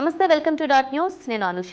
నమస్తే, welcome to dot news. నేను Anusha.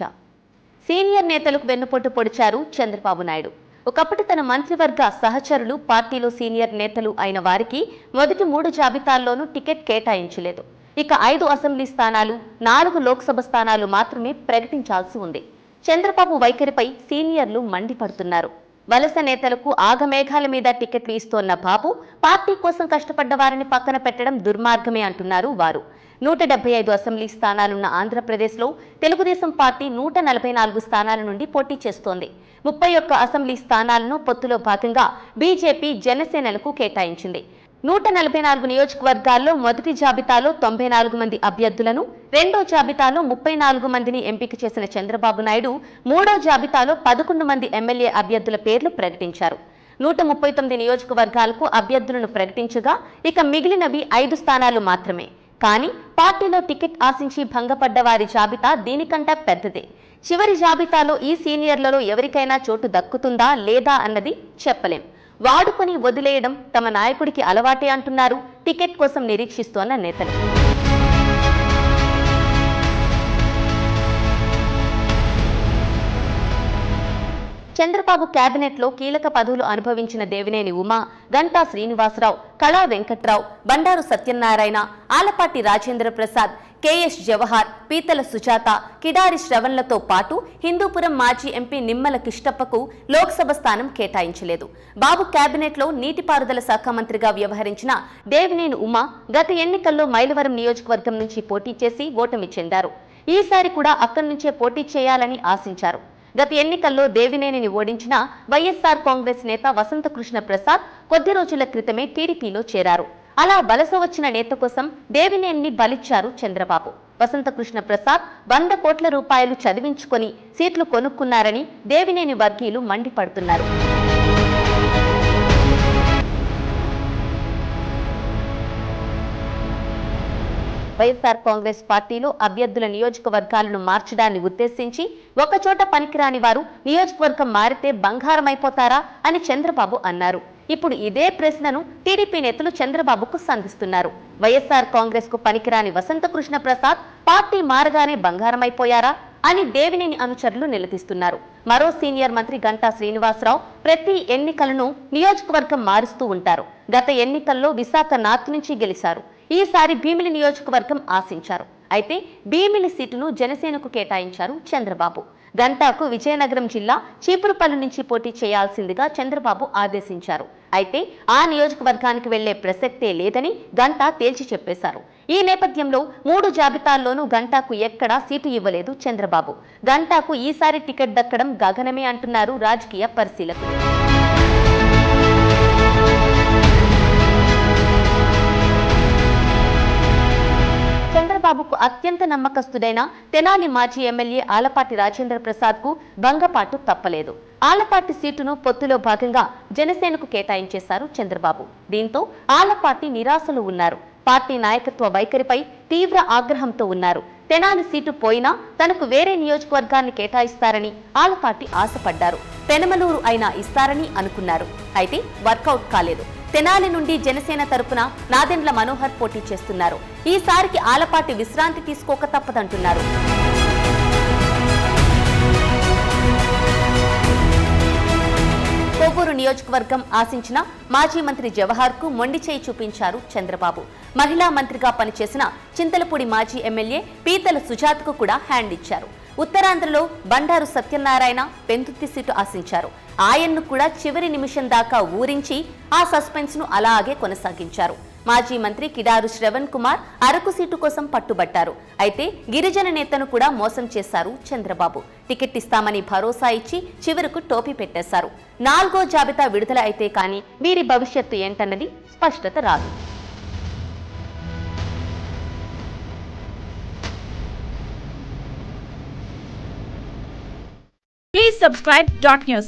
Senior నేతలకు వెన్నుపోటు పొడిచారు చంద్రబాబు నాయుడు. ఒకప్పటి తన మంత్రివర్గ సహచరులు, పార్టీలో సీనియర్ నేతలు అయిన వారికి మొదటి 3 జాబితాల్లోనూ టికెట్ కేటాయించలేదు. ఇక 5 అసెంబ్లీ స్థానాలు, 4 లోక్సభ స్థానాలు మాత్రమే ప్రకటించాల్సి ఉంది. చంద్రబాబు వైఖరిపై సీనియర్లు మండిపడుతున్నారు. వలస నేతలకు ఆగమేఘాల మీద టికెట్లు ఇస్తోన్న బాబు పార్టీ కోసం కష్టపడ్డ వారిని పక్కన పెట్టడం దుర్మార్గమే అంటున్నారు వారు. 175 అసెంబ్లీ స్థానాలున్న ఆంధ్రప్రదేశ్లో తెలుగుదేశం పార్టీ 144 స్థానాల నుండి పోటీ చేస్తోంది. 31 అసెంబ్లీ స్థానాలను పొత్తులో భాగంగా బీజేపీ, జనసేనలకు కేటాయించింది. 144 నియోజకవర్గాల్లో మొదటి జాబితాలో 94 మంది అభ్యర్థులను, రెండో జాబితాలో 34 మందిని ఎంపిక చేసిన చంద్రబాబు నాయుడు మూడో జాబితాలో 11 మంది ఎమ్మెల్యే అభ్యర్థుల పేర్లు ప్రకటించారు. 139 నియోజకవర్గాలకు అభ్యర్థులను ప్రకటించగా ఇక మిగిలినవి 5 స్థానాలు మాత్రమే. కానీ పార్టీలో టికెట్ ఆశించి భంగపడ్డ వారి జాబితా దీనికంటే పెద్దదే. చివరి జాబితాలో ఈ సీనియర్లలో ఎవరికైనా చోటు దక్కుతుందా లేదా అన్నది చెప్పలేం. వాడుకొని వదిలేయడం తమ నాయకుడికి అలవాటే అంటున్నారు టికెట్ కోసం నిరీక్షిస్తోన్న నేతలు. చంద్రబాబు కేబినెట్లో కీలక పదవులు అనుభవించిన దేవినేని ఉమా, గంటా శ్రీనివాసరావు, కళా వెంకట్రావు, బండారు సత్యనారాయణ, ఆలపాటి రాజేంద్ర ప్రసాద్, కేఎస్ జవహర్, పీతల సుజాత, కిడారి శ్రవణ్లతో పాటు హిందూపురం మాజీ ఎంపీ నిమ్మల కిష్టప్పకు లోక్సభ స్థానం కేటాయించలేదు. బాబు కేబినెట్లో నీటిపారుదల శాఖ మంత్రిగా వ్యవహరించిన దేవినేని ఉమా గత ఎన్నికల్లో మైలవరం నియోజకవర్గం నుంచి పోటీ చేసి ఓటమి చెందారు. ఈసారి కూడా అక్కడి నుంచే పోటీ చేయాలని ఆశించారు. గత ఎన్నికల్లో దేవినేనిని ఓడించిన వైఎస్ఆర్ కాంగ్రెస్ నేత వసంతకృష్ణ ప్రసాద్ కొద్ది రోజుల క్రితమే టీడీపీలో చేరారు. అలా వలస వచ్చిన నేత కోసం దేవినేనిని బలిచ్చారు చంద్రబాబు. వసంతకృష్ణ ప్రసాద్ 100 కోట్ల రూపాయలు చదివించుకొని సీట్లు కొనుక్కున్నారని దేవినేని వర్గీయులు మండిపడుతున్నారు. వైఎస్ఆర్ కాంగ్రెస్ పార్టీలో అభ్యర్థుల నియోజకవర్గాలను మార్చడాన్ని ఉద్దేశించి ఒకచోట పనికిరాని వారు నియోజకవర్గం మారితే బంగారమైపోతారా అని చంద్రబాబు అన్నారు. ఇప్పుడు ఇదే ప్రశ్నను టీడీపీ నేతలు చంద్రబాబుకు సంధిస్తున్నారు. వైఎస్ఆర్ కాంగ్రెస్ కు పనికిరాని వసంతకృష్ణ ప్రసాద్ పార్టీ మారగానే బంగారమైపోయారా అని దేవినేని అనుచరులు నిలదీస్తున్నారు. మరో సీనియర్ మంత్రి గంటా శ్రీనివాసరావు ప్రతి ఎన్నికలను నియోజకవర్గం మారుస్తూ ఉంటారు. గత ఎన్నికల్లో విశాఖ నార్త్ నుంచి గెలిచారు. ఈసారి భీమిలి నియోజకవర్గం ఆశించారు. అయితే భీమిలి సీటును జనసేనకు కేటాయించారు చంద్రబాబు. గంటాకు విజయనగరం జిల్లా చీపురుపల్లి నుంచి పోటీ చేయాల్సిందిగా చంద్రబాబు ఆదేశించారు. అయితే ఆ నియోజకవర్గానికి వెళ్లే ప్రసక్తే లేదని గంటా తేల్చి చెప్పేశారు. ఈ నేపథ్యంలో 3 జాబితాల్లోనూ గంటాకు ఎక్కడా సీటు ఇవ్వలేదు చంద్రబాబు. గంటాకు ఈసారి టికెట్ దక్కడం గగనమే అంటున్నారు రాజకీయ పరిశీలకులు. చంద్రబాబుకు అత్యంత నమ్మకస్తుడైన తెనాలి మాజీ ఎమ్మెల్యే ఆలపాటి రాజేంద్ర ప్రసాద్ కు భంగపాటు తప్పలేదు. ఆలపాటి సీటును పొత్తులో భాగంగా జనసేనకు కేటాయించేశారు చంద్రబాబు. దీంతో ఆలపాటి నిరాశలో ఉన్నారు. పార్టీ నాయకత్వ వైఖరిపై తీవ్ర ఆగ్రహంతో ఉన్నారు. తెనాలి సీటు పోయినా తనకు వేరే నియోజకవర్గాన్ని కేటాయిస్తారని ఆలపాటి ఆశపడ్డారు. పెనమలూరు అయినా ఇస్తారని అనుకున్నారు. అయితే వర్కౌట్ కాలేదు. తెనాలి నుండి జనసేన తరపున నాదెండ్ల మనోహర్ పోటీ చేస్తున్నారు. ఈసారికి ఆలపాటి విశ్రాంతి తీసుకోక తప్పదంటున్నారు. కోవూరు నియోజకవర్గం ఆశించిన మాజీ మంత్రి జవహర్ కు మొండి చేయి చూపించారు చంద్రబాబు. మహిళా మంత్రిగా పనిచేసిన చింతలపూడి మాజీ ఎమ్మెల్యే పీతల సుజాతకు కూడా హ్యాండ్ ఇచ్చారు. ఉత్తరాంధ్రలో బండారు సత్యనారాయణ పెందుర్తి సీటు ఆశించారు. ఆయన్ను కూడా చివరి నిమిషం దాకా ఊరించి ఆ సస్పెన్స్ ను అలాగే కొనసాగించారు. మాజీ మంత్రి కిడారు శ్రవణ్ కుమార్ అరకు సీటు కోసం పట్టుబట్టారు. అయితే గిరిజన నేతను కూడా మోసం చేశారు చంద్రబాబు. టికెట్ ఇస్తామని భరోసా ఇచ్చి చివరకు టోపీ పెట్టేశారు. 4వ జాబితా విడుదల అయితే కానీ వీరి భవిష్యత్తు ఏంటన్నది స్పష్టత రాదు. Please subscribe Dot News.